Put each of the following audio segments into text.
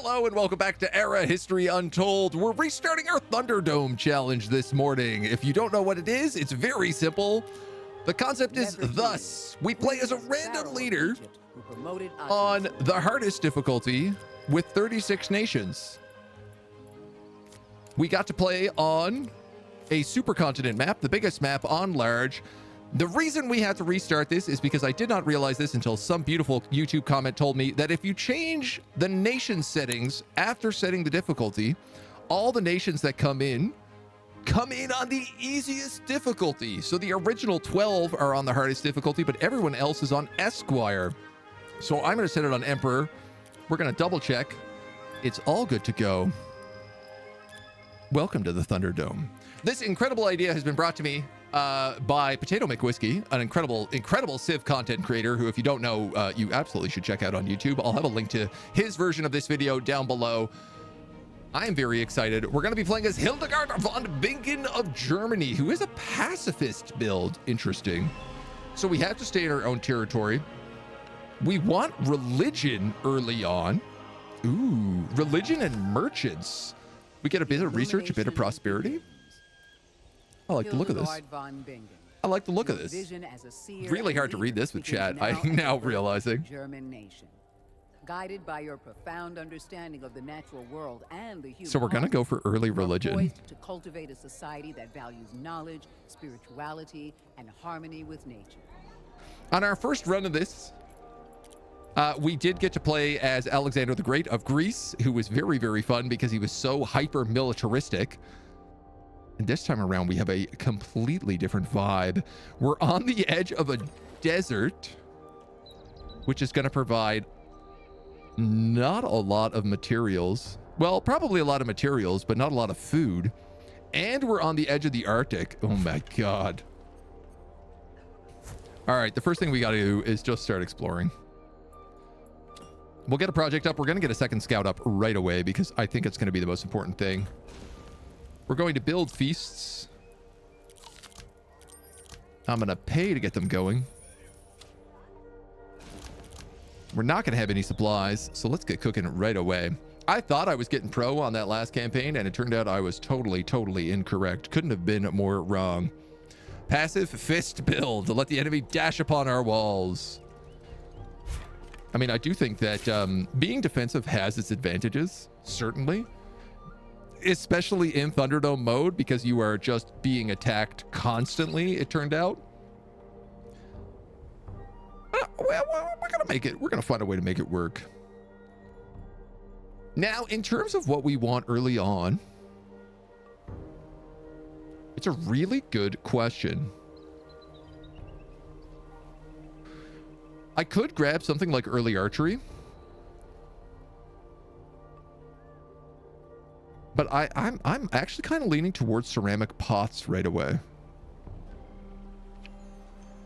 Hello and welcome back to Era History Untold. We're restarting our Thunderdome challenge this morning. If you don't know what it is, it's very simple. The concept is thus: we play as a random leader on the hardest difficulty with 36 nations. We got to play on a supercontinent map, the biggest map on large. The reason we had to restart this is because I did not realize this until some beautiful YouTube comment told me that if you change the nation settings after setting the difficulty, all the nations that come in on the easiest difficulty. So the original 12 are on the hardest difficulty, but everyone else is on Esquire. So I'm going to set it on Emperor. We're going to double check. It's all good to go. Welcome to the Thunderdome. This incredible idea has been brought to me by Potato McWhiskey, an incredible Civ content creator who, if you don't know, you absolutely should check out on YouTube. I'll have a link to his version of this video down below. I am very excited. We're going to be playing as Hildegard von Bingen of Germany, who is a pacifist build. Interesting. So we have to stay in our own territory. We want religion early on. Ooh, religion and merchants. We get a bit of research, a bit of prosperity. I like the look of this. I like the look of this. Really hard to read this with chat, I'm now realizing. German nation, guided by your profound understanding of the natural world and the human. So we're going to go for early religion. Poised to cultivate a society that values knowledge, spirituality, and harmony with nature. On our first run of this, we did get to play as Alexander the Great of Greece, who was very, very fun because he was so hyper militaristic. And this time around, we have a completely different vibe. We're on the edge of a desert, which is going to provide not a lot of materials. Well, probably a lot of materials, but not a lot of food. And we're on the edge of the Arctic. Oh my God. All right, the first thing we got to do is just start exploring. We'll get a project up. We're going to get a second scout up right away because I think it's going to be the most important thing. We're going to build feasts. I'm going to pay to get them going. We're not going to have any supplies, so let's get cooking right away. I thought I was getting pro on that last campaign, and it turned out I was totally incorrect. Couldn't have been more wrong. Passive fist build to let the enemy dash upon our walls. I mean, I do think that being defensive has its advantages, certainly. Especially in Thunderdome mode, because you are just being attacked constantly, it turned out. We're gonna make it. We're gonna find a way to make it work. Now, in terms of what we want early on, it's a really good question. I could grab something like early archery. But I'm actually kind of leaning towards ceramic pots right away.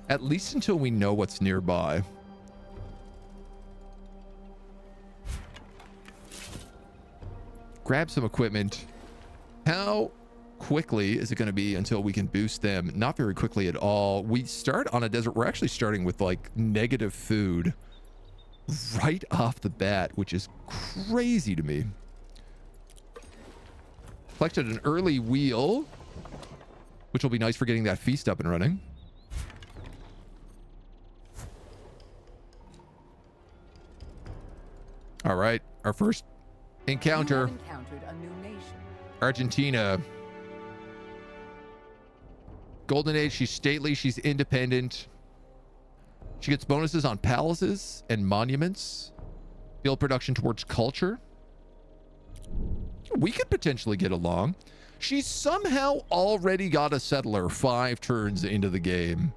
At least until we know what's nearby. Grab some equipment. How quickly is it going to be until we can boost them? Not very quickly at all. We start on a desert. We're actually starting with like negative food right off the bat, which is crazy to me. Collected an early wheel, which will be nice for getting that feast up and running. All right, our first encounter. Encountered a new nation. Argentina. Golden Age, she's stately, she's independent. She gets bonuses on palaces and monuments. Build production towards culture. We could potentially get along. She's somehow already got a settler 5 turns into the game.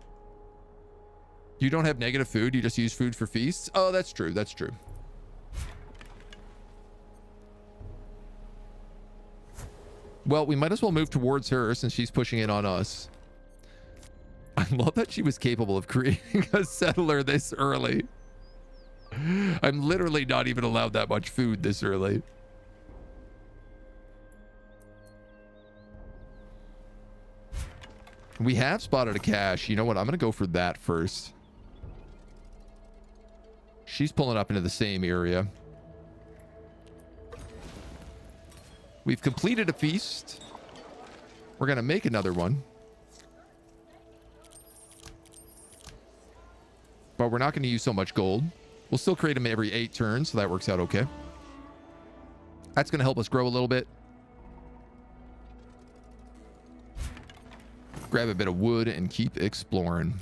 You don't have negative food, you just use food for feasts? Oh, that's true, that's true. Well, we might as well move towards her since she's pushing in on us. I love that she was capable of creating a settler this early. I'm literally not even allowed that much food this early. We have spotted a cache. You know what? I'm going to go for that first. She's pulling up into the same area. We've completed a feast. We're going to make another one. But we're not going to use so much gold. We'll still create them every 8 turns, so that works out okay. That's going to help us grow a little bit. Grab a bit of wood and keep exploring.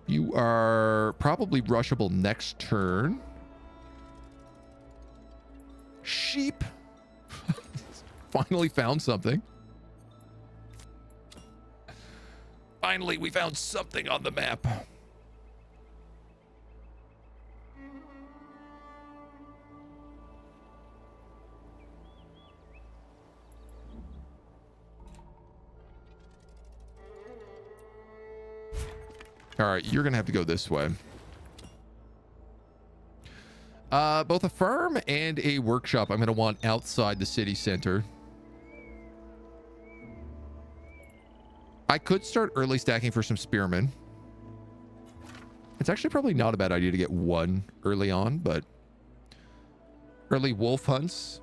You are probably rushable next turn. Sheep. Finally found something. Finally, we found something on the map. All right, you're going to have to go this way. Both a farm and a workshop I'm going to want outside the city center. I could start early stacking for some spearmen. It's actually probably not a bad idea to get one early on, but early wolf hunts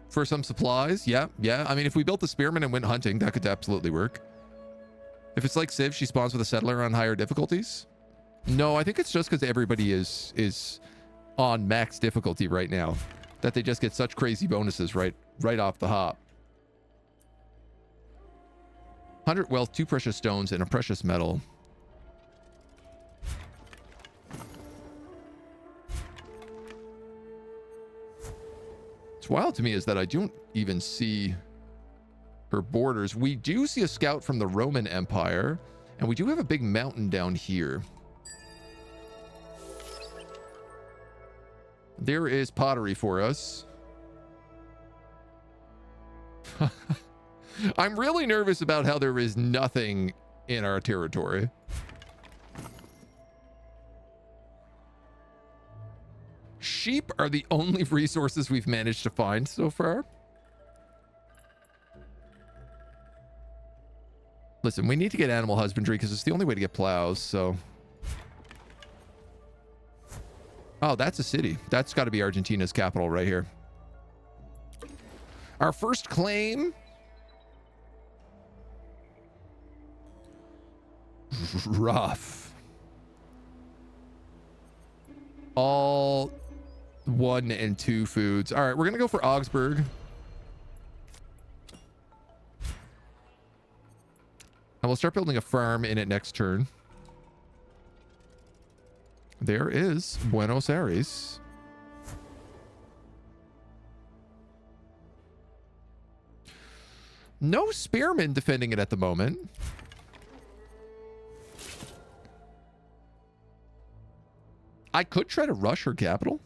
for some supplies. Yeah. I mean, if we built the spearmen and went hunting, that could absolutely work. If it's like Civ, she spawns with a settler on higher difficulties. No, I think it's just because everybody is on max difficulty right now that they just get such crazy bonuses right off the hop. 100 wealth, 2 precious stones, and a precious metal. What's wild to me is that I don't even see her borders. We do see a scout from the Roman Empire, and we do have a big mountain down here. There is pottery for us. I'm really nervous about how there is nothing in our territory. Sheep are the only resources we've managed to find so far. Listen, we need to get animal husbandry because it's the only way to get plows, so... Oh, that's a city. That's got to be Argentina's capital right here. Our first claim... Rough. All 1 and 2 foods. All right, we're going to go for Augsburg. And we'll start building a farm in it next turn. There is Buenos Aires. No spearmen defending it at the moment. I could try to rush her capital.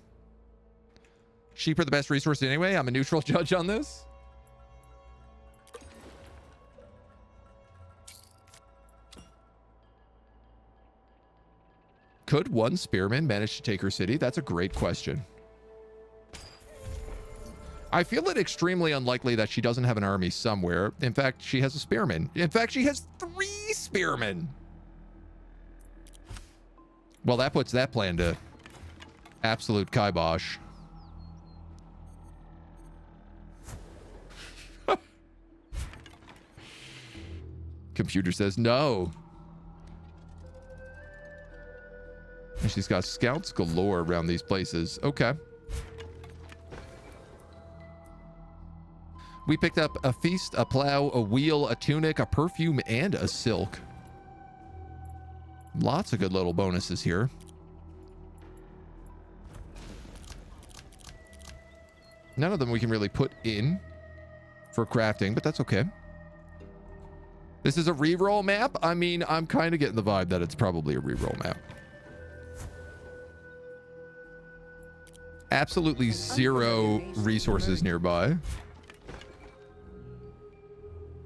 Sheep are the best resource anyway. I'm a neutral judge on this. Could one spearman manage to take her city? That's a great question. I feel it extremely unlikely that she doesn't have an army somewhere. In fact, she has a spearman. In fact, she has 3 spearmen. Well, that puts that plan to absolute kibosh. Computer says no. And she's got scouts galore around these places. Okay. We picked up a feast, a plow, a wheel, a tunic, a perfume, and a silk. Lots of good little bonuses here. None of them we can really put in for crafting, but that's okay. This is a reroll map. I mean, I'm kind of getting the vibe that it's probably a reroll map. Absolutely 0 resources nearby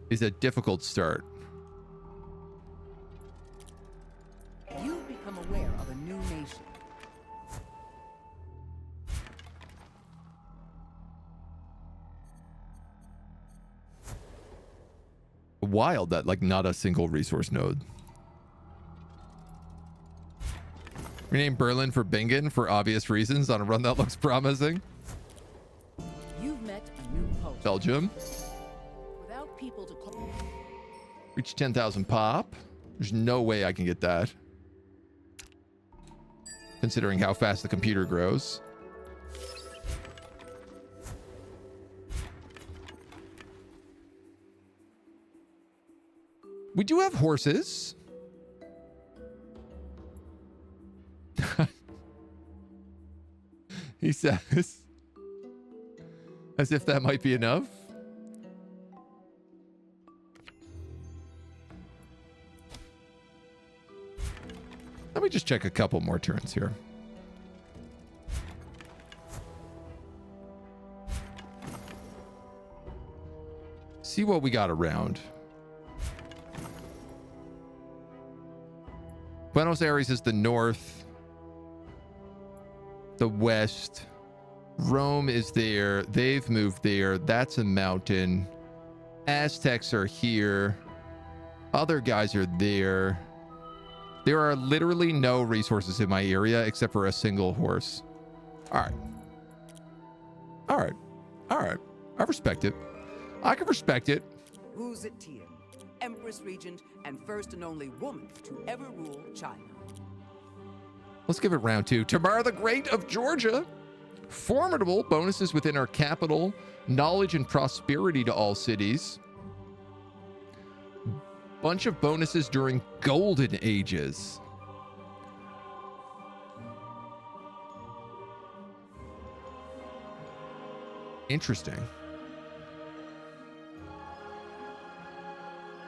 is a difficult start. You've become aware of a new nation. Wild that like not a single resource node. Rename Berlin for Bingen for obvious reasons on a run that looks promising. You've met Belgium. Without people to call. Reach 10,000 pop. There's no way I can get that, considering how fast the computer grows. We do have horses. He says, as if that might be enough. Let me just check a couple more turns here. See what we got around. Buenos Aires is the north. The west. Rome is there. They've moved there. That's a mountain. Aztecs are here. Other guys are there. There are literally no resources in my area except for a single horse. All right. All right. All right. I respect it. I can respect it. Who's it, Tian? Empress Regent and first and only woman to ever rule China. Let's give it round two. Tamara the Great of Georgia. Formidable bonuses within our capital. Knowledge and prosperity to all cities. Bunch of bonuses during golden ages. Interesting.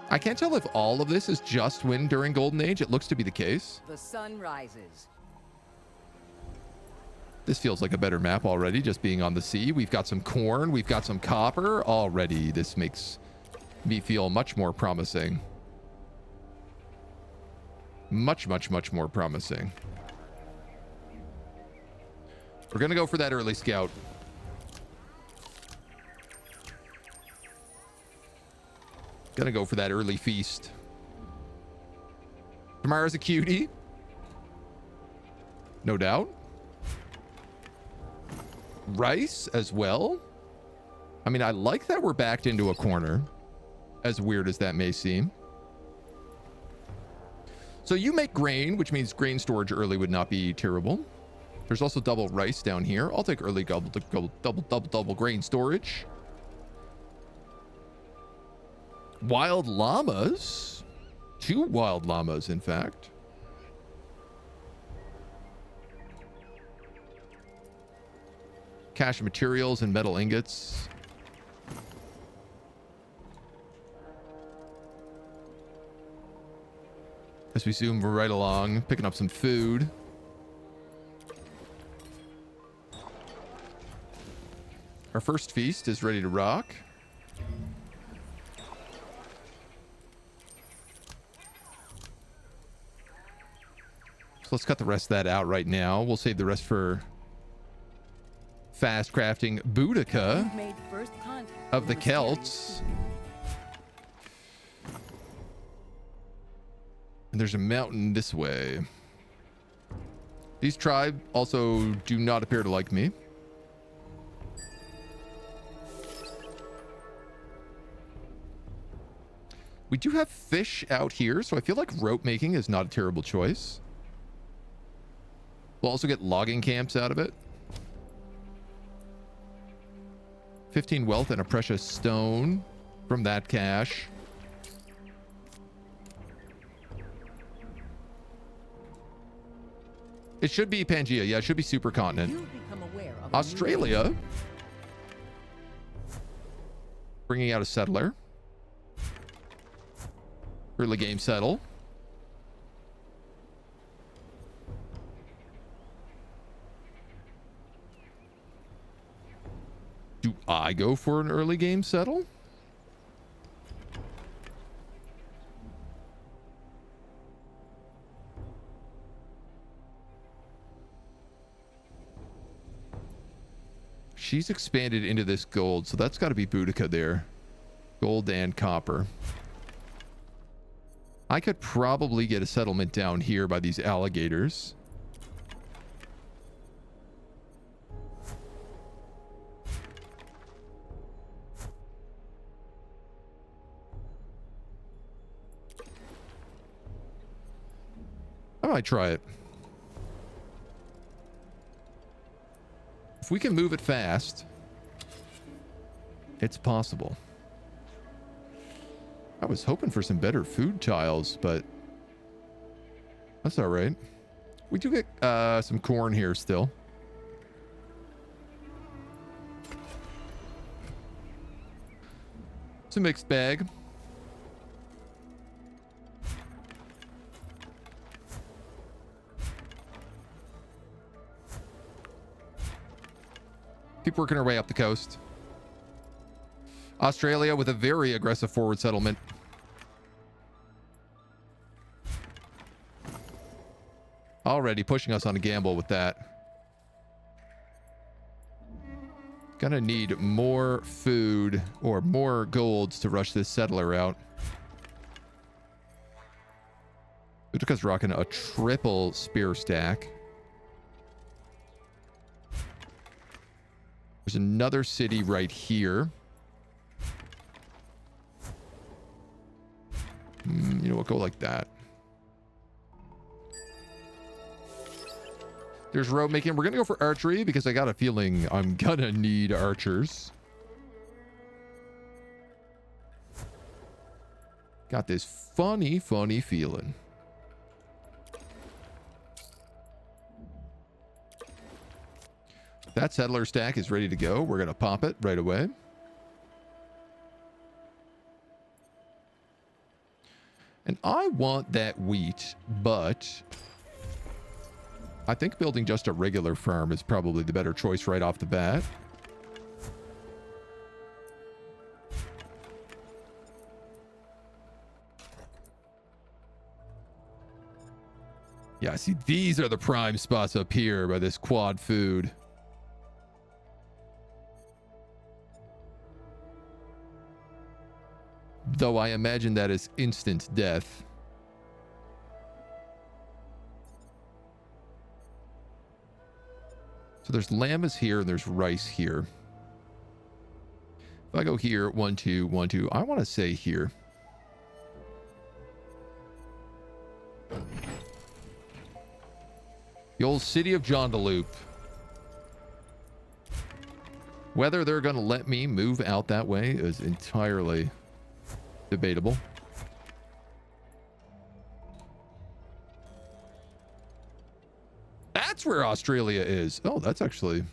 I can't tell if all of this is just win during golden age. It looks to be the case. The sun rises. This feels like a better map already, just being on the sea. We've got some corn. We've got some copper. Already, this makes me feel much more promising. Much, much, much more promising. We're going to go for that early scout. Gonna go for that early feast. Tamara's a cutie. No doubt. Rice as well. I mean, I like that we're backed into a corner, as weird as that may seem. So you make grain, which means grain storage early would not be terrible. There's also double rice down here. I'll take early double grain storage. Wild llamas. 2 wild llamas, in fact. Cache materials and metal ingots. As we zoom right along, picking up some food. Our first feast is ready to rock. So let's cut the rest of that out right now. We'll save the rest for fast crafting Boudica of the Celts. And there's a mountain this way. These tribe also do not appear to like me. We do have fish out here, so I feel like rope making is not a terrible choice. We'll also get logging camps out of it. 15 wealth and a precious stone from that cache. It should be Pangea. Yeah, it should be supercontinent. Australia. Bringing out a settler. Early game settle. Do I go for an early game settle? She's expanded into this gold, so that's got to be Boudica there. Gold and copper. I could probably get a settlement down here by these alligators. might try it. If we can move it fast, it's possible. I was hoping for some better food tiles, but that's all right. We do get some corn here still. It's a mixed bag. Keep working our way up the coast. Australia with a very aggressive forward settlement. Already pushing us on a gamble with that. Gonna need more food or more golds to rush this settler out. Utica's rocking a triple spear stack. There's another city right here. You know what? Go like that. There's road making. We're going to go for archery because I got a feeling I'm going to need archers. Got this funny feeling. That settler stack is ready to go. We're going to pop it right away. And I want that wheat, but I think building just a regular farm is probably the better choice right off the bat. Yeah, see, these are the prime spots up here by this quad food. Though I imagine that is instant death. So there's llamas here and there's rice here. If I go here, 1, 2, 1, 2, I want to say here. The old city of Joondalup. Whether they're going to let me move out that way is entirely debatable. That's where Australia is. Oh, that's actually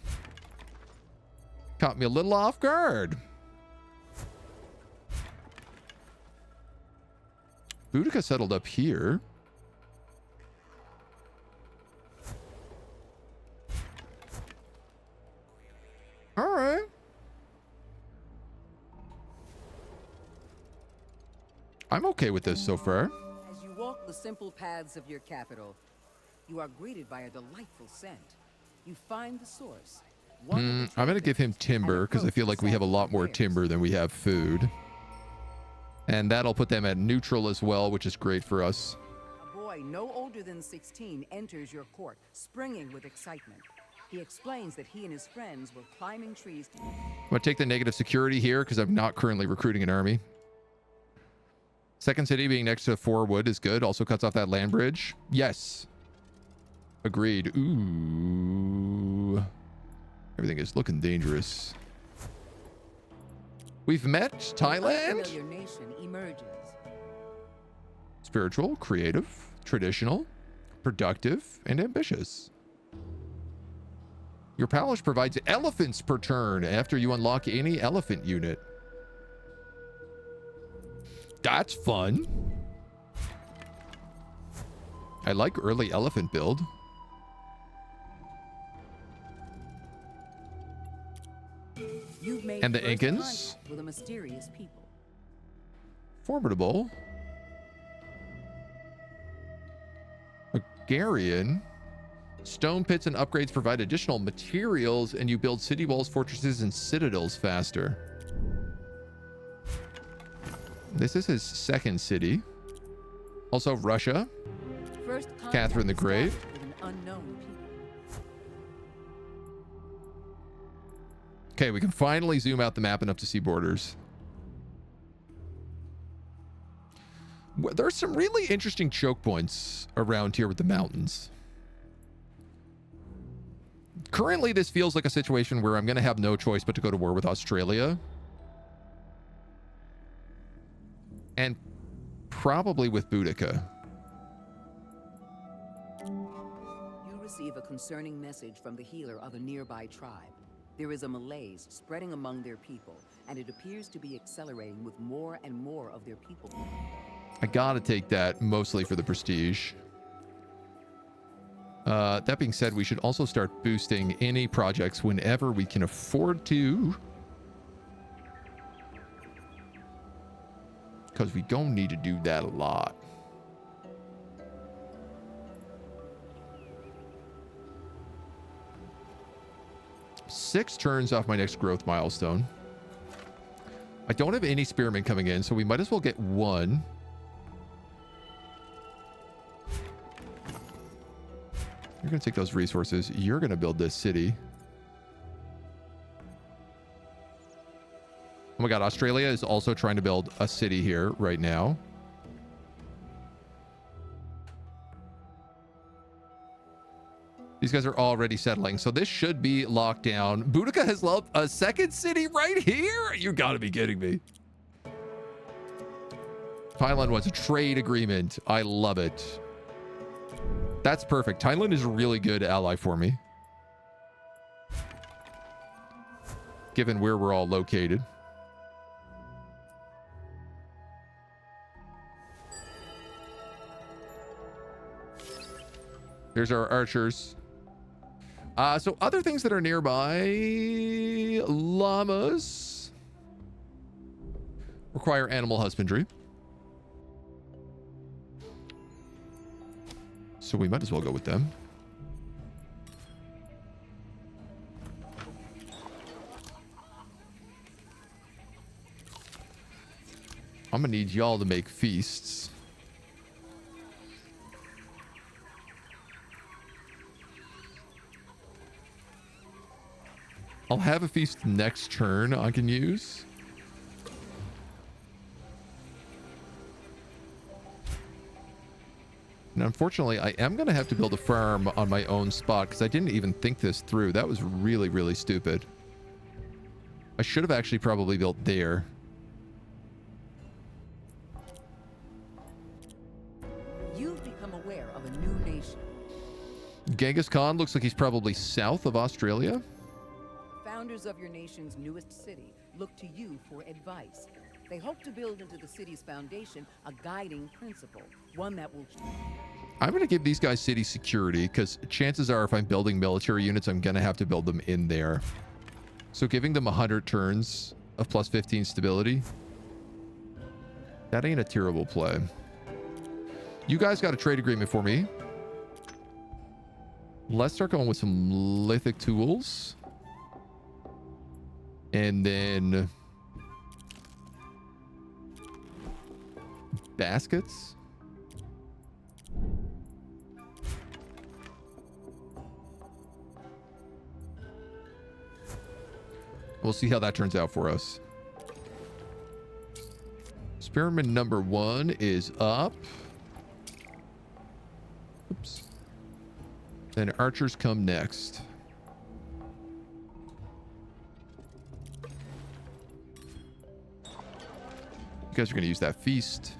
caught me a little off guard. Boudica settled up here. All right. I'm okay with this so far. As you walk the simple paths of your capital, you are greeted by a delightful scent. You find the source. I'm going to give him timber because I feel like we have a lot more timber than we have food. And that'll put them at neutral as well, which is great for us. A boy no older than 16 enters your court, springing with excitement. He explains that he and his friends were climbing trees. I'm going to take the negative security here because I'm not currently recruiting an army. Second city being next to Forwood is good. Also cuts off that land bridge. Yes. Agreed. Ooh. Everything is looking dangerous. We've met Thailand. Your nation emerges. Spiritual, creative, traditional, productive, and ambitious. Your palace provides elephants per turn after you unlock any elephant unit. That's fun. I like early elephant build. And the Incans. With a mysterious people. Formidable. Hungarian. Stone pits and upgrades provide additional materials, and you build city walls, fortresses, and citadels faster. This is his second city. Also Russia. First Catherine the Great. with an unknown people. Okay, we can finally zoom out the map enough to see borders. There's some really interesting choke points around here with the mountains. Currently, this feels like a situation where I'm going to have no choice but to go to war with Australia. And probably with Boudica. You receive a concerning message from the healer of a nearby tribe. There is a malaise spreading among their people, and it appears to be accelerating with more and more of their people. I gotta take that mostly for the prestige. That being said, we should also start boosting any projects whenever we can afford to. Because we gonna need to do that a lot. Six turns off my next growth milestone. I don't have any spearmen coming in, so we might as well get one. You're going to take those resources. You're going to build this city. Oh my God, Australia is also trying to build a city here right now. These guys are already settling, so this should be locked down. Boudica has loved a second city right here? You got to be kidding me. Thailand wants a trade agreement. I love it. That's perfect. Thailand is a really good ally for me, given where we're all located. There's our archers. So other things that are nearby, llamas require animal husbandry. So we might as well go with them. I'm gonna need y'all to make feasts. I'll have a feast next turn I can use. And unfortunately, I am going to have to build a farm on my own spot because I didn't even think this through. That was really, really stupid. I should have actually probably built there. You've become aware of a new nation. Genghis Khan looks like he's probably south of Australia. Founders of your nation's newest city look to you for advice. They hope to build into the city's foundation a guiding principle, one that will... I'm going to give these guys city security because chances are if I'm building military units, I'm going to have to build them in there. So giving them 100 turns of plus 15 stability, that ain't a terrible play. You guys got a trade agreement for me. Let's start going with some lithic tools. And then baskets. We'll see how that turns out for us. Experiment number 1 is up. Oops. Then archers come next. You guys are going to use that feast.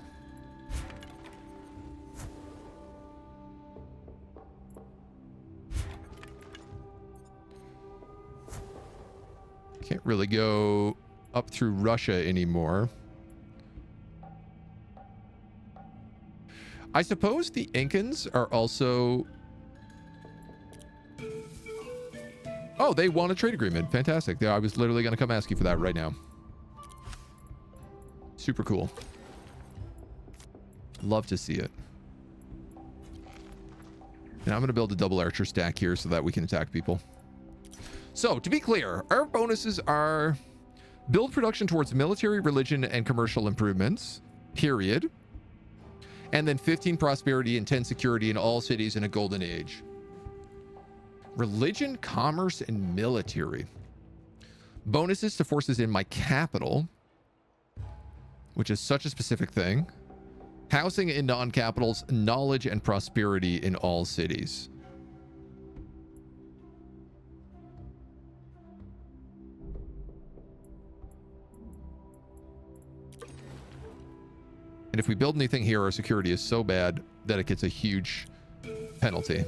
Can't really go up through Russia anymore. I suppose the Incans are also... Oh, they want a trade agreement. Fantastic. I was literally going to come ask you for that right now. Super cool. Love to see it. And I'm going to build a double archer stack here so that we can attack people. So, to be clear, our bonuses are build production towards military, religion, and commercial improvements, period. And then 15 prosperity and 10 security in all cities in a golden age. Religion, commerce, and military. Bonuses to forces in my capital, which is such a specific thing. Housing in non-capitals, knowledge and prosperity in all cities. And if we build anything here, our security is so bad that it gets a huge penalty.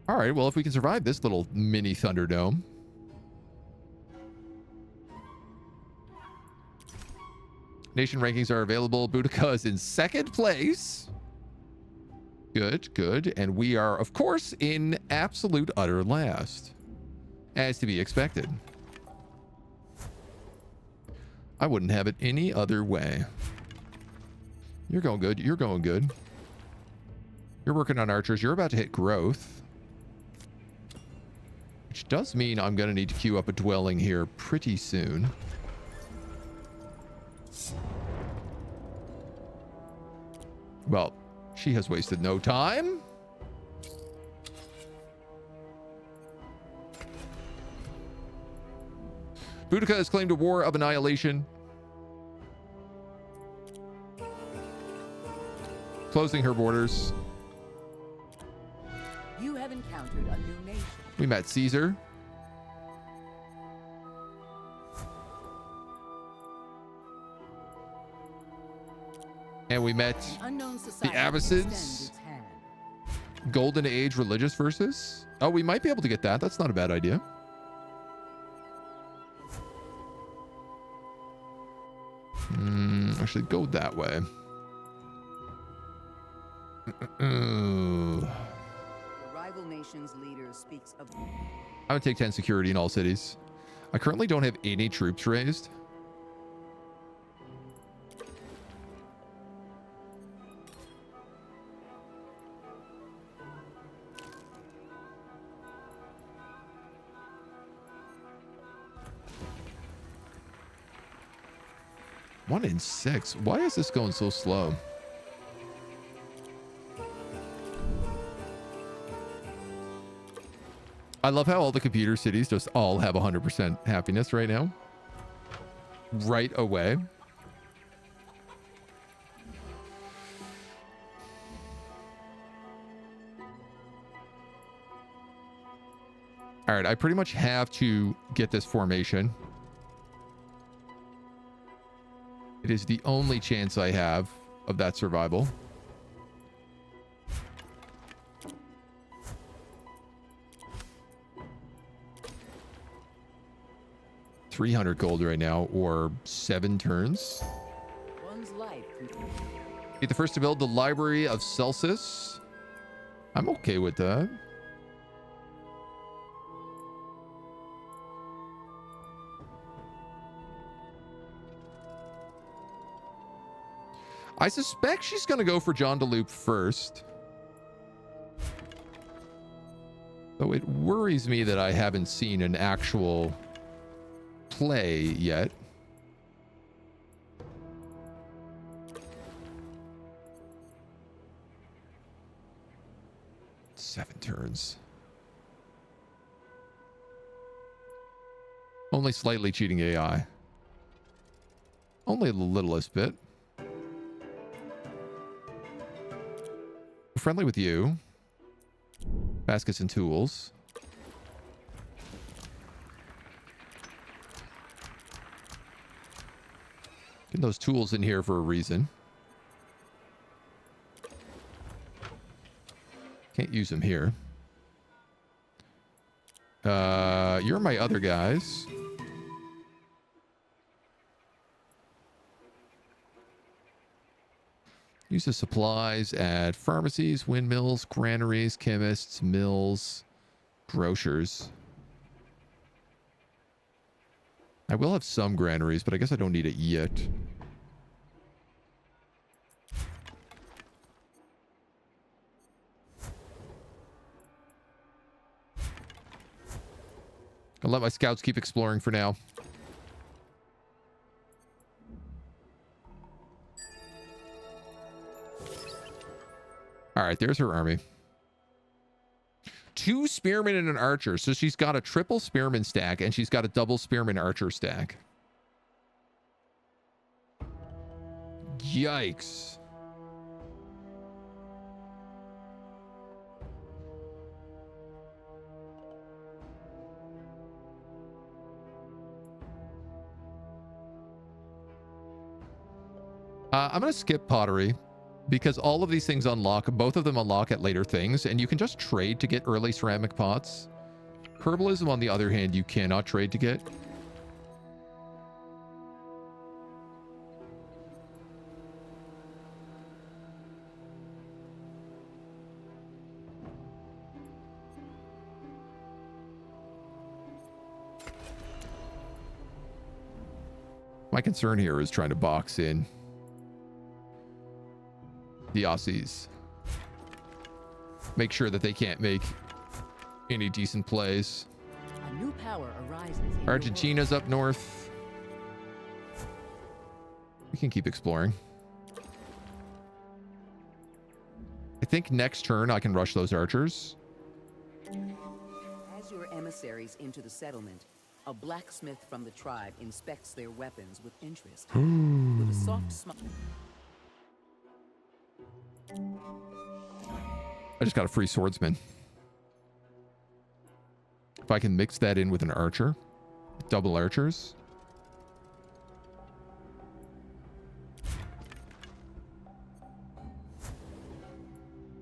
All right, well, if we can survive this little mini Thunderdome. Nation rankings are available. Boudica is in second place. Good, good. And we are, of course, in absolute utter last. As to be expected. I wouldn't have it any other way. You're going good. You're going good. You're working on archers. You're about to hit growth. Which does mean I'm going to need to queue up a dwelling here pretty soon. Well, she has wasted no time. Boudica has claimed a war of annihilation. Closing her borders. You have encountered a new nation. We met Caesar. And we met the Abbasids. Golden Age religious versus. Oh, we might be able to get that. That's not a bad idea. I should go that way. The rival nation's leader speaks of. I would take 10 security in all cities. I currently don't have any troops raised. One in 6. Why is this going so slow? I love how all the computer cities just all have 100% happiness right now. Right away. All right, I pretty much have to get this formation. It is the only chance I have of that survival. $300 gold right now, or 7 turns. One's life. Be the first to build the Library of Celsus. I'm okay with that. I suspect she's going to go for John DeLoop first. Though it worries me that I haven't seen an actual play yet. Seven turns. Only slightly cheating AI. Only the littlest bit. Friendly with you. Baskets and tools. Getting those tools in here for a reason. Can't use them here. You're my other guys. Use the supplies at pharmacies, windmills, granaries, chemists, mills, grocers. I will have some granaries, but I guess I don't need it yet. I'll let my scouts keep exploring for now. All right, there's her army. 2 spearmen and an archer. So she's got a triple spearman stack and she's got a double spearman archer stack. Yikes. I'm going to skip pottery because all of these things unlock, both of them unlock at later things, and you can just trade to get early ceramic pots. Herbalism, on the other hand, you cannot trade to get. My concern here is trying to box in the Aussies. Make sure that they can't make any decent plays. A new power arises in Argentina's up north. We can keep exploring. I think next turn I can rush those archers. As your emissaries into the settlement, a blacksmith from the tribe inspects their weapons with interest. With a soft smile. I just got a free swordsman. If I can mix that in with an archer, double archers.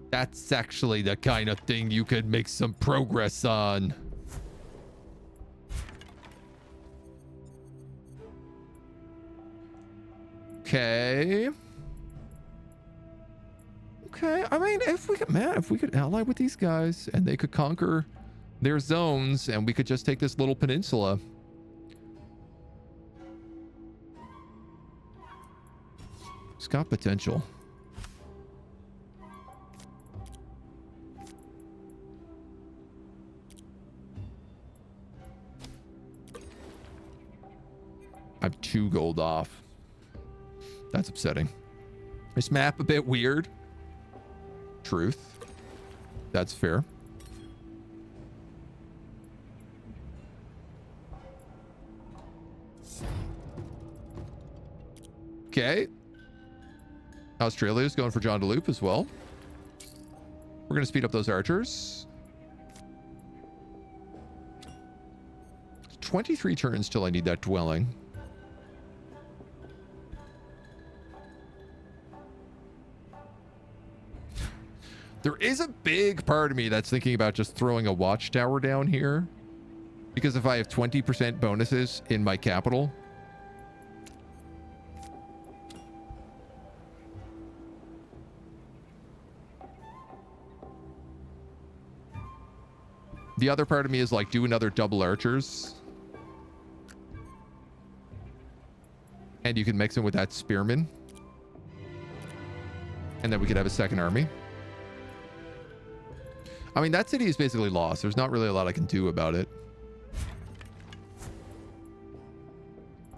That's actually the kind of thing you could make some progress on. Okay. Okay, I mean, if we could ally with these guys and they could conquer their zones and we could just take this little peninsula. It's got potential. I'm 2 gold off. That's upsetting. This map a bit weird. Truth. That's fair. Okay. Australia's going for John DeLoop as well. We're going to speed up those archers. 23 turns till I need that dwelling. There is a big part of me that's thinking about just throwing a watchtower down here. Because if I have 20% bonuses in my capital. The other part of me is like, do another double archers. And you can mix them with that spearman. And then we could have a second army. I mean, that city is basically lost. There's not really a lot I can do about it.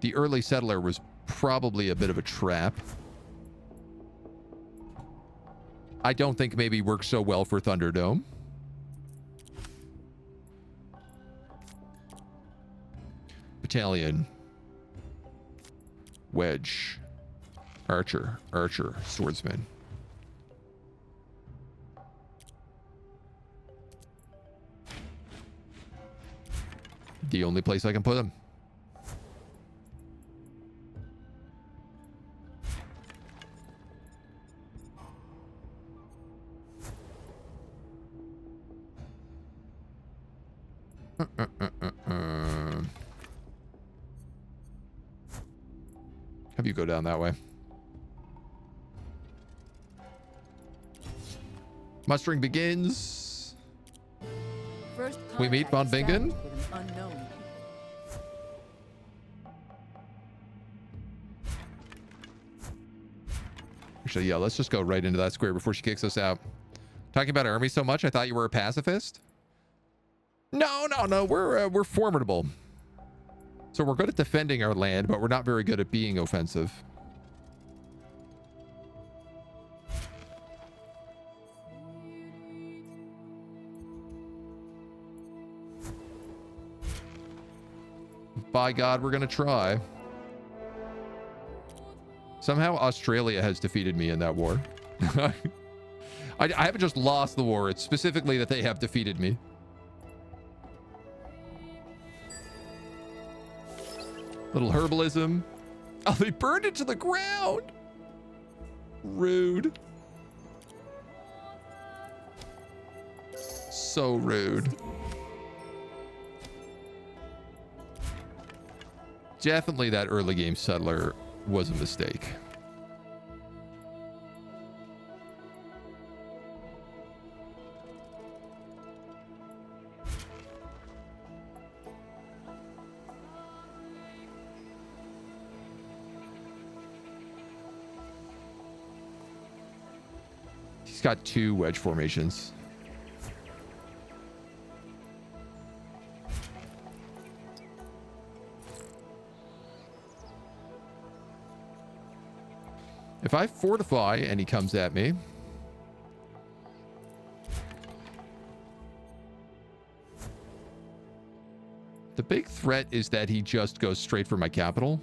The early settler was probably a bit of a trap. I don't think maybe works so well for Thunderdome. Battalion. Wedge. Archer. Archer. Swordsman. The only place I can put him. Have you go down that way. Mustering begins. First We meet Von Bingen. with an unknown people. Actually, yeah, let's just go right into that square before she kicks us out. Talking about army so much, I thought you were a pacifist. No, we're formidable. So we're good at defending our land, but we're not very good at being offensive. By God, we're gonna try. Somehow Australia has defeated me in that war. I haven't just lost the war. It's specifically that they have defeated me. Little herbalism. Oh, they burned it to the ground. Rude. So rude. Definitely that early game settler was a mistake. He's got 2 wedge formations. If I fortify and he comes at me, the big threat is that he just goes straight for my capital.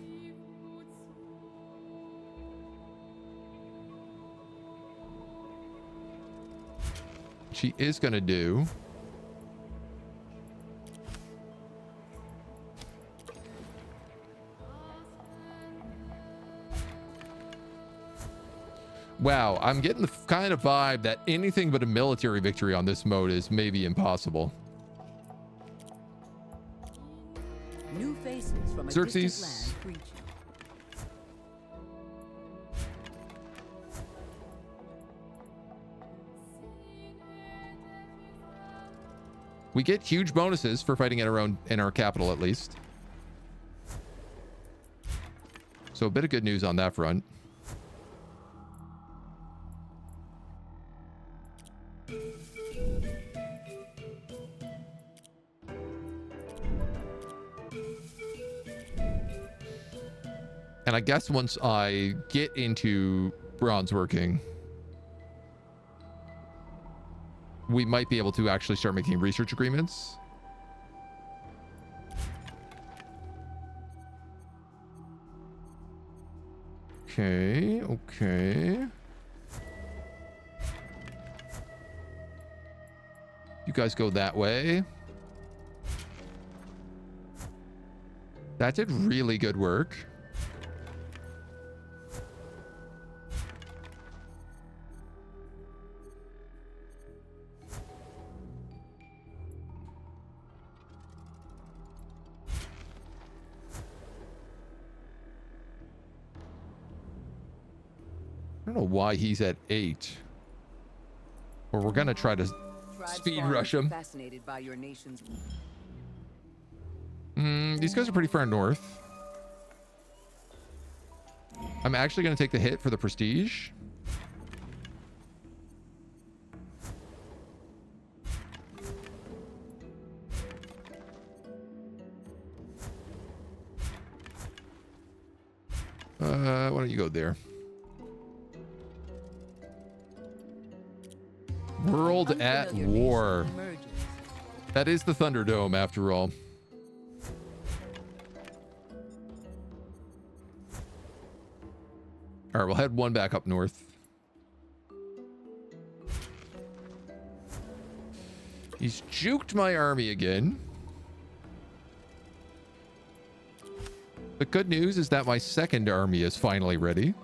Which he is going to do. Wow, I'm getting the kind of vibe that anything but a military victory on this mode is maybe impossible. New faces from a Xerxes. distant land greet you. We get huge bonuses for fighting in our capital, at least. So a bit of good news on that front. And I guess once I get into bronze working, we might be able to actually start making research agreements. Okay, okay. You guys go that way. That did really good work. I don't know why he's at 8. Or we're gonna try to speed rush him. Fascinated by your nation's... These guys are pretty far north. I'm actually gonna take the hit for the prestige. Why don't you go there? World at War. That is the Thunderdome, after all. All right, we'll head one back up north. He's juked my army again. The good news is that my second army is finally ready.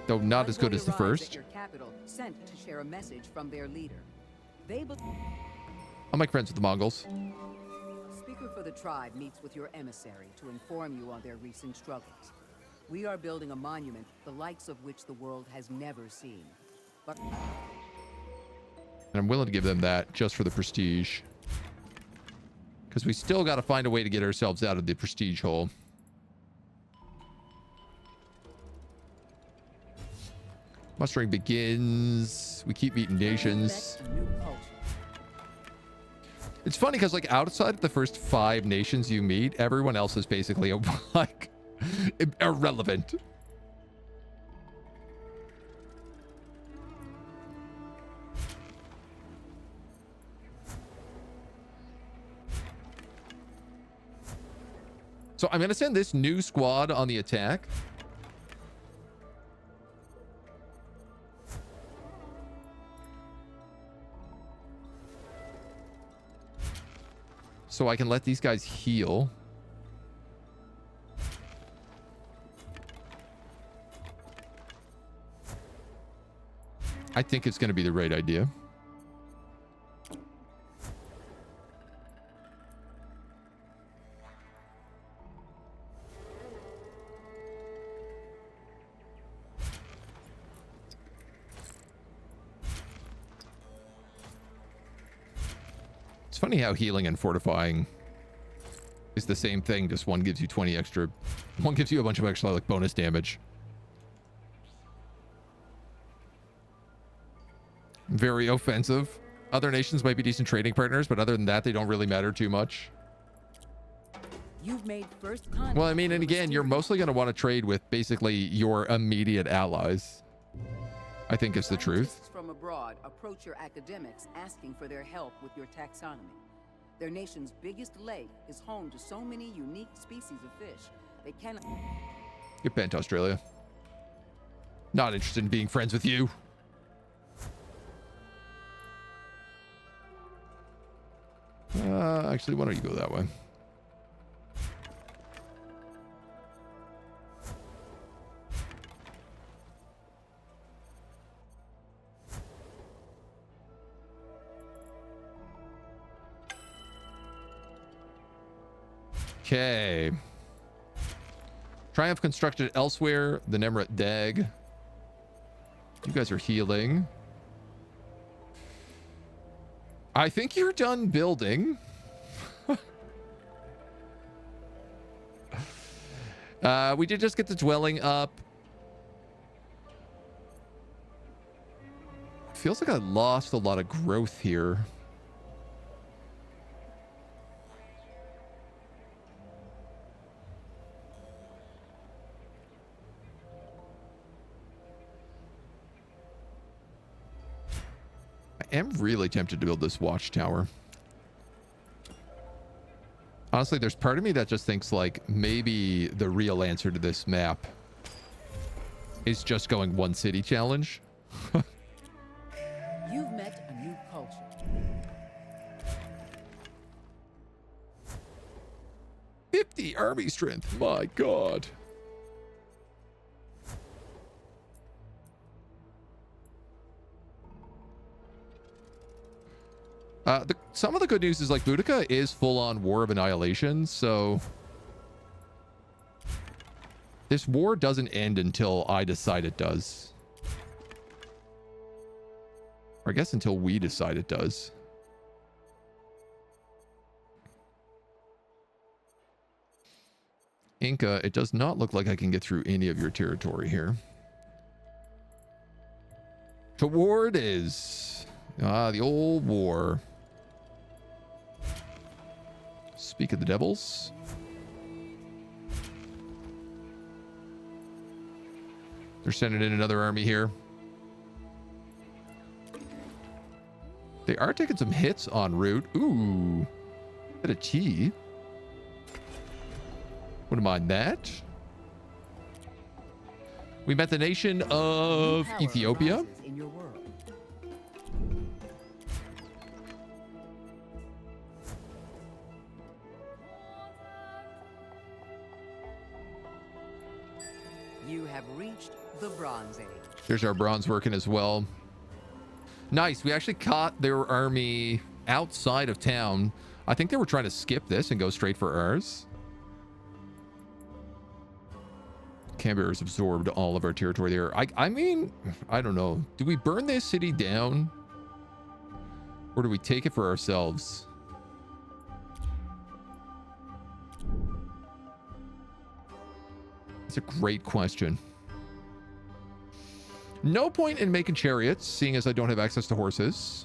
Though not as good as the first. Your capital, sent to share a message from their leader. I'll make friends with the Mongols. Speaker for the tribe meets with your emissary to inform you on their recent struggles. We are building a monument, the likes of which the world has never seen. But... And I'm willing to give them that just for the prestige. Because we still got to find a way to get ourselves out of the prestige hole. Mustering begins. We keep meeting nations. It's funny because, like, outside of the first 5 nations you meet, everyone else is basically like irrelevant. So I'm going to send this new squad on the attack. So I can let these guys heal. I think it's going to be the right idea. It's funny how healing and fortifying is the same thing, just one gives you 20 extra, one gives you a bunch of extra like bonus damage. Very offensive. Other nations might be decent trading partners, but other than that, they don't really matter too much. You've made first contact. Well, I mean, and again, you're mostly going to want to trade with basically your immediate allies, I think is the truth. Scientists from abroad approach your academics asking for their help with your taxonomy. Their nation's biggest lake is home to so many unique species of fish. They cannot... Get bent, Australia. Not interested in being friends with you. Actually, why don't you go that way? Okay. Triumph constructed elsewhere. The Nemret Dag. You guys are healing. I think you're done building. We did just get the dwelling up. Feels like I lost a lot of growth here. I am really tempted to build this watchtower. Honestly, there's part of me that just thinks like maybe the real answer to this map is just going one city challenge. You've met a new culture. $50 army strength. My God. Some of the good news is like Boudica is full on War of Annihilation, so this war doesn't end until I decide it does. Or I guess until we decide it does. Inca, it does not look like I can get through any of your territory here. To war it is. Ah, the old war. Speak of the devils. They're sending in another army here. They are taking some hits en route. Ooh. Bit of tea. Wouldn't mind that. We met the nation of Ethiopia. In your world. You have reached the Bronze Age. There's our bronze working as well. Nice. We actually caught their army outside of town. I think they were trying to skip this and go straight for ours. Canberra's absorbed all of our territory there. I mean, I don't know. Do we burn this city down? Or do we take it for ourselves? That's a great question. No point in making chariots, seeing as I don't have access to horses.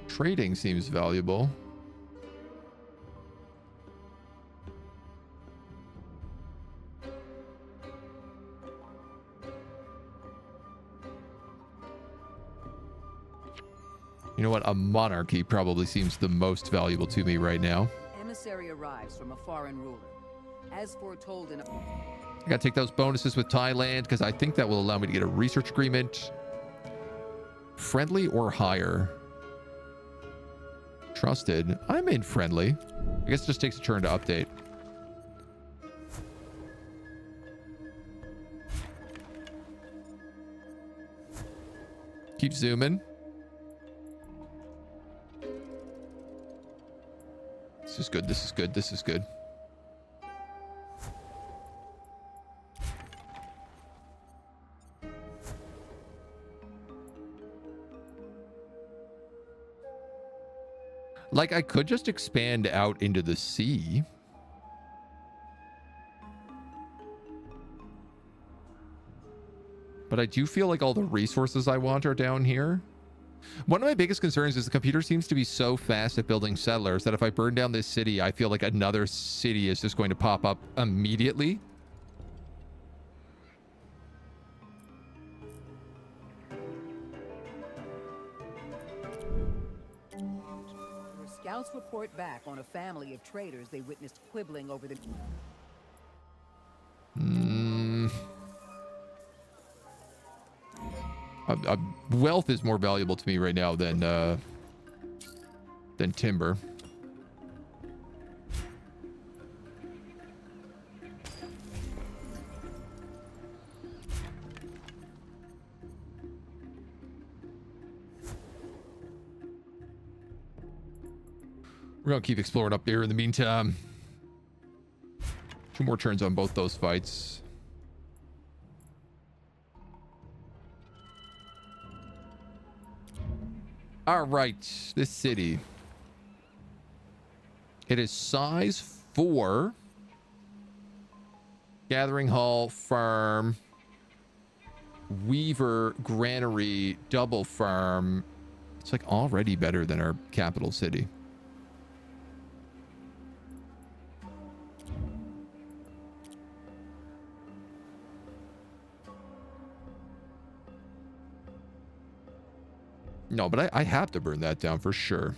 Trading seems valuable. You know what? A monarchy probably seems the most valuable to me right now. Emissary arrives from a foreign ruler. As foretold in... I gotta take those bonuses with Thailand because I think that will allow me to get a research agreement. Friendly or higher? Trusted. I'm in friendly. I guess it just takes a turn to update. Keep zooming. This is good. This is good. This is good. Like, I could just expand out into the sea. But I do feel like all the resources I want are down here. One of my biggest concerns is the computer seems to be so fast at building settlers that if I burn down this city, I feel like another city is just going to pop up immediately. Scouts report back on a family of traders they witnessed quibbling over the... Wealth is more valuable to me right now than timber. We're gonna keep exploring up here in the meantime. 2 more turns on both those fights. All right, this city. It is size 4. Gathering hall, farm, weaver, granary, double farm. It's like already better than our capital city. No, but I have to burn that down for sure.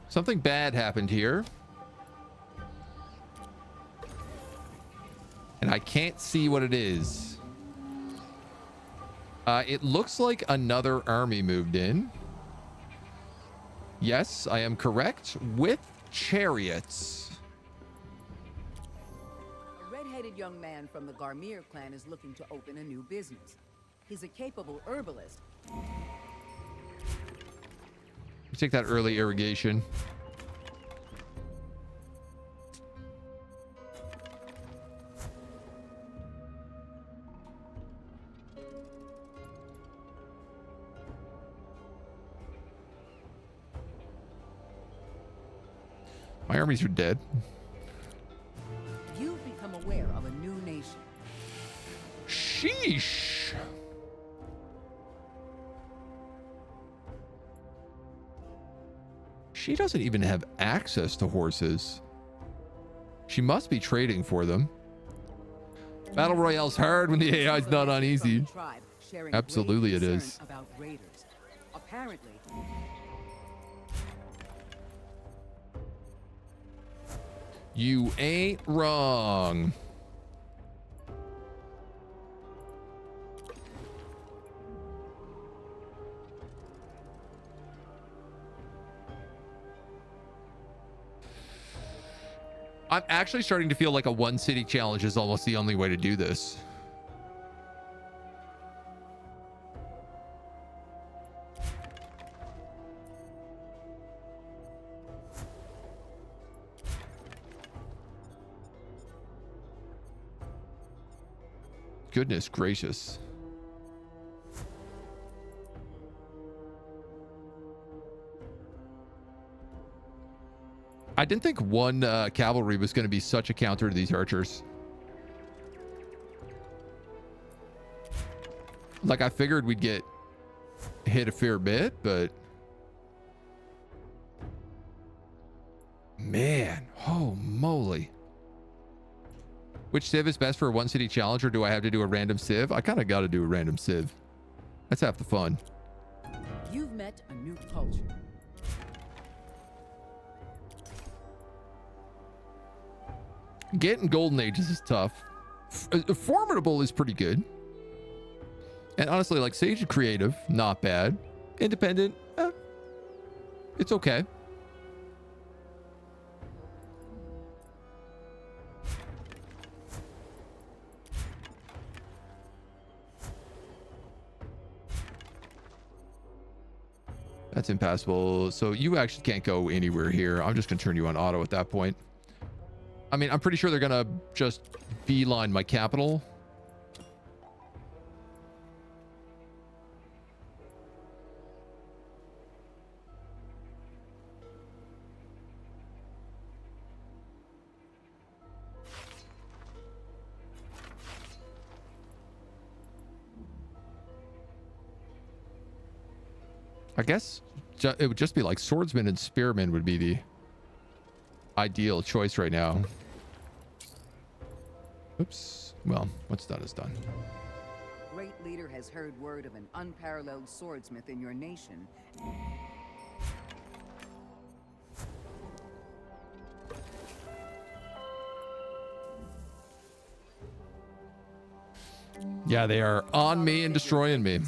Something bad happened here. And I can't see what it is. It looks like another army moved in. Yes, I am correct. With chariots. A red-headed young man from the Garmir clan is looking to open a new business. He's a capable herbalist. Take that early irrigation. My armies are dead. You've become aware of a new nation. Sheesh. She doesn't even have access to horses. She must be trading for them. Battle Royale's hard when the AI's not on easy. Absolutely it is. About raiders. Apparently, you ain't wrong. I'm actually starting to feel like a one city challenge is almost the only way to do this. Goodness gracious. I didn't think one cavalry was going to be such a counter to these archers. Like, I figured we'd get hit a fair bit, but man, oh moly. Which civ is best for a one city challenge, or do I have to do a random civ? I kind of got to do a random civ. That's half the fun. You've met a new culture. Getting golden ages is tough. Formidable is pretty good. And honestly, like Sage and Creative, not bad. Independent, it's okay. That's impassable. So you actually can't go anywhere here. I'm just gonna turn you on auto at that point. I mean, I'm pretty sure they're gonna just beeline my capital. I guess it would just be like swordsman and spearman would be the ideal choice right now. Oops. Well, what's done is done. Great leader has heard word of an unparalleled swordsmith in your nation. Yeah, they are on me and destroying me.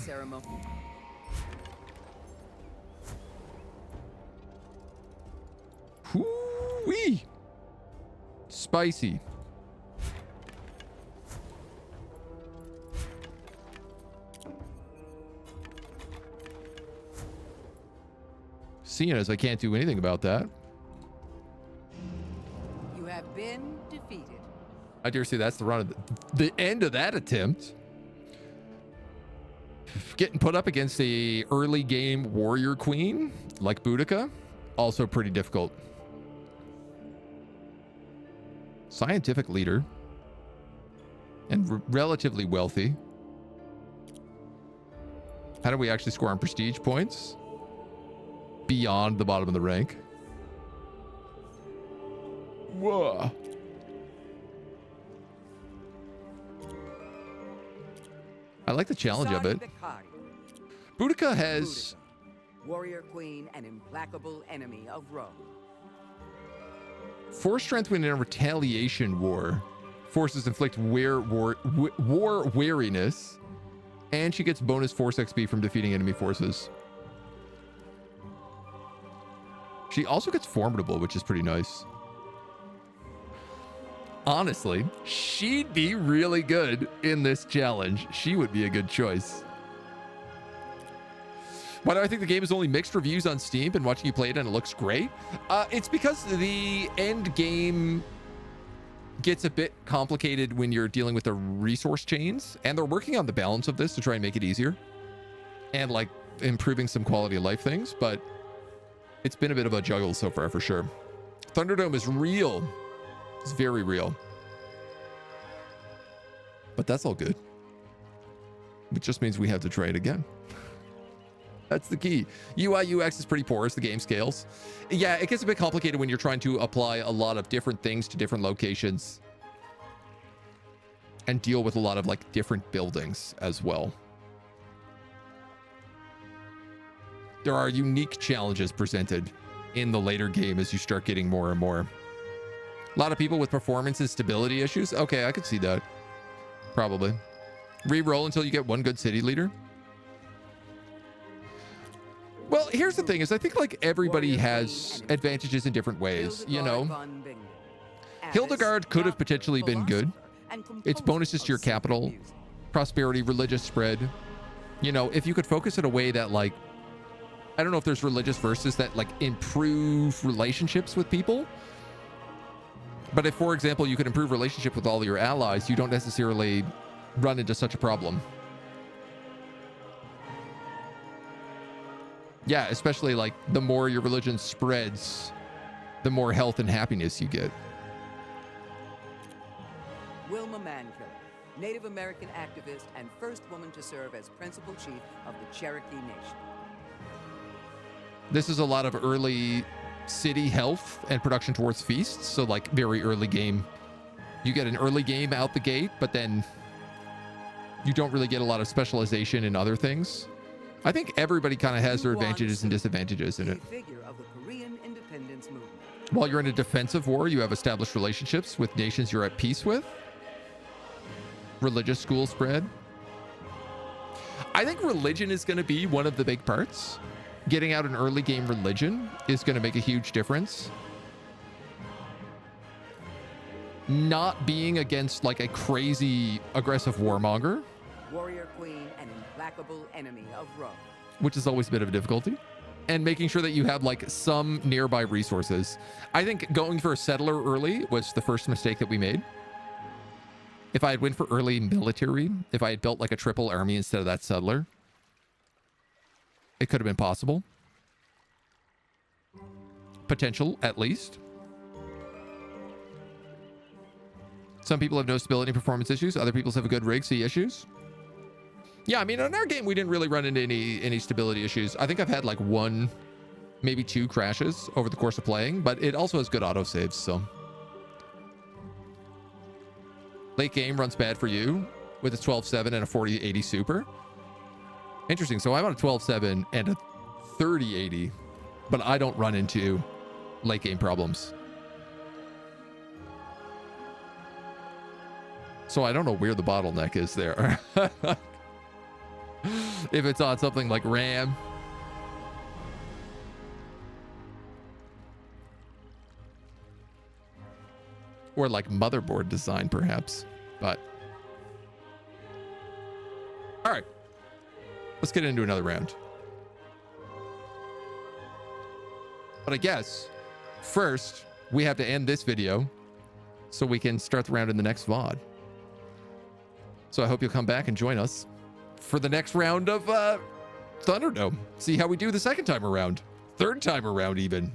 Whoo-wee. Spicy. Seeing as I can't do anything about that. You have been defeated. I dare say that's the run of the end of that attempt. Getting put up against a early game warrior queen like Boudica, also pretty difficult. Scientific leader and relatively wealthy. How do we actually score on prestige points? Beyond the bottom of the rank. Whoa. I like the challenge of it. Boudica has... Warrior queen and implacable enemy of Rome. 4 strength when in a retaliation war. Forces inflict war weariness. And she gets bonus force XP from defeating enemy forces. She also gets formidable, which is pretty nice. Honestly, she'd be really good in this challenge. She would be a good choice. Why do I think the game is only mixed reviews on Steam? Been watching you play it and it looks great. It's because the end game gets a bit complicated when you're dealing with the resource chains, and they're working on the balance of this to try and make it easier and like improving some quality of life things, but it's been a bit of a juggle so far for sure. Thunderdome is real. It's very real. But that's all good. It just means we have to try it again. That's the key. UI UX is pretty poor as the game scales. Yeah, it gets a bit complicated when you're trying to apply a lot of different things to different locations and deal with a lot of like different buildings as well. There are unique challenges presented in the later game as you start getting more and more. A lot of people with performance and stability issues. Okay, I could see that. Probably. Re-roll until you get one good city leader. Well, here's the thing is I think like everybody has advantages in different ways, you know. Hildegard could have potentially been good. It's bonuses to your capital, prosperity, religious spread. You know, if you could focus in a way that like, I don't know if there's religious verses that like improve relationships with people. But if, for example, you could improve relationship with all your allies, you don't necessarily run into such a problem. Yeah, especially like the more your religion spreads, the more health and happiness you get. Wilma Mankiller, Native American activist and first woman to serve as principal chief of the Cherokee Nation. This is a lot of early city health and production towards feasts. So like very early game. You get an early game out the gate, but then you don't really get a lot of specialization in other things. I think everybody kind of has their advantages and disadvantages in it. Figure of the Korean independence movement. While you're in a defensive war, you have established relationships with nations you're at peace with. Religious school spread. I think religion is going to be one of the big parts. Getting out an early game religion is going to make a huge difference. Not being against like a crazy aggressive warmonger. Warrior queen and implacable enemy of Rome. Which is always a bit of a difficulty. And making sure that you have like some nearby resources. I think going for a settler early was the first mistake that we made. If I had went for early military, if I had built like a triple army instead of that settler, it could have been possible. Potential, at least. Some people have no stability and performance issues. Other people have a good rig, see issues. Yeah, I mean, in our game, we didn't really run into any stability issues. I think I've had like 1, maybe 2 crashes over the course of playing, but it also has good autosaves, so. Late game runs bad for you with a 12.7 and a 4080 super. Interesting. So I'm on a 12.7 and a 3080, but I don't run into late game problems. So I don't know where the bottleneck is there. If it's on something like RAM. Or like motherboard design, perhaps. But. All right. Let's get into another round. But I guess first we have to end this video so we can start the round in the next VOD. So I hope you'll come back and join us for the next round of Thunderdome. See how we do the second time around. Third time around even.